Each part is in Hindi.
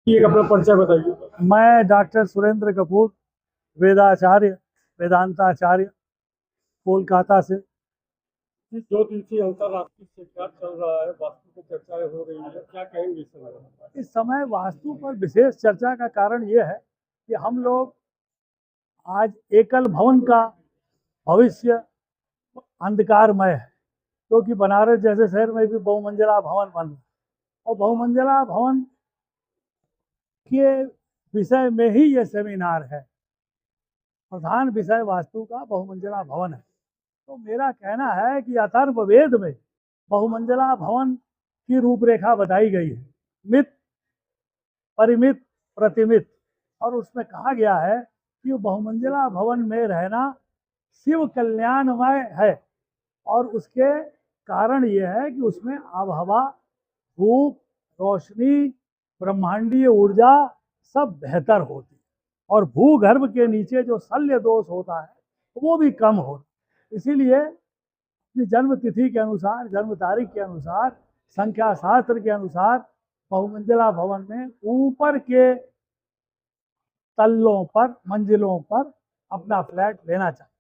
एक अपना परिचय बताइए। मैं डॉक्टर सुरेंद्र कपूर, वेदाचार्य, वेदांताचार्य, कोलकाता से। इस 2 दिवसीय अंतर्राष्ट्रीय सेमिनार चल रहा है, वास्तु की चर्चाएं हो रही है, क्या कहेंगे इस समय? इस समय वास्तु पर विशेष चर्चा का कारण यह है कि हम लोग आज एकल भवन का भविष्य अंधकारमय है, क्योंकि बनारस जैसे शहर में भी बहुमंजिला भवन बन रहा है और बहुमंजिला भवन के विषय में ही यह सेमिनार है। प्रधान विषय वास्तु का बहुमंजिला भवन है। तो मेरा कहना है कि अथर्ववेद में बहुमंजिला भवन की रूपरेखा बताई गई है, मित, परिमित, प्रतिमित, और उसमें कहा गया है कि बहुमंजिला भवन में रहना शिव कल्याणमय है और उसके कारण यह है कि उसमें आबहवा, धूप, रोशनी, ब्रह्मांडीय ऊर्जा सब बेहतर होती है और भूगर्भ के नीचे जो शल्य दोष होता है वो भी कम होता है। इसीलिए अपनी जन्म तिथि के अनुसार, जन्म तारीख के अनुसार, संख्या शास्त्र के अनुसार बहुमंजिला भवन में ऊपर के तल्लों पर, मंजिलों पर अपना फ्लैट लेना चाहिए।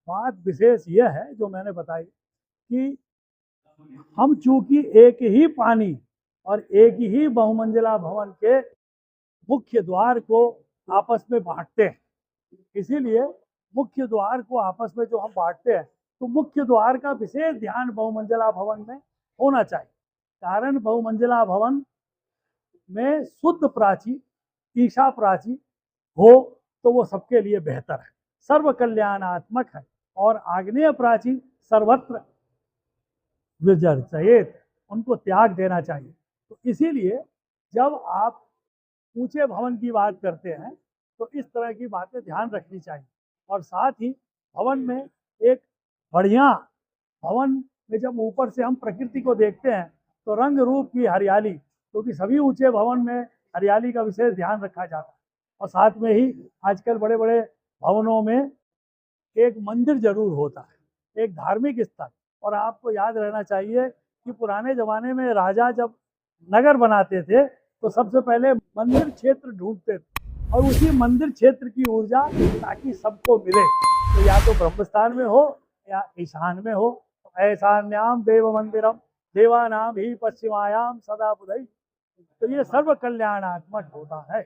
बात विशेष यह है जो मैंने बताई कि हम चूंकि एक ही पानी और एक ही बहुमंजिला भवन के मुख्य द्वार को आपस में बांटते हैं, इसीलिए मुख्य द्वार को आपस में जो हम बांटते हैं तो मुख्य द्वार का विशेष ध्यान बहुमंजिला भवन में होना चाहिए। कारण बहुमंजिला भवन में शुद्ध प्राची, ईशा प्राची हो तो वो सबके लिए बेहतर है, सर्व कल्याणात्मक है, और आग्नेय प्राची सर्वत्र विजर्चयेत, उनको त्याग देना चाहिए। तो इसीलिए जब आप ऊंचे भवन की बात करते हैं तो इस तरह की बातें ध्यान रखनी चाहिए। और साथ ही भवन में एक बढ़िया भवन में जब ऊपर से हम प्रकृति को देखते हैं तो रंग रूप की हरियाली, क्योंकि सभी ऊंचे भवन में हरियाली का विशेष ध्यान रखा जाता है। और साथ में ही आजकल बड़े बड़े भवनों में एक मंदिर जरूर होता है, एक धार्मिक स्थल। और आपको याद रहना चाहिए कि पुराने जमाने में राजा जब नगर बनाते थे तो सबसे पहले मंदिर क्षेत्र ढूंढते थे और उसी मंदिर क्षेत्र की ऊर्जा ताकि सबको मिले, तो या तो ब्रह्मस्थान में हो या ईशान में हो। ऐशान्याम देव मंदिरम देवानाम ही पश्चिमायाम सदा बुधई, तो ये सर्व कल्याणात्मक होता है।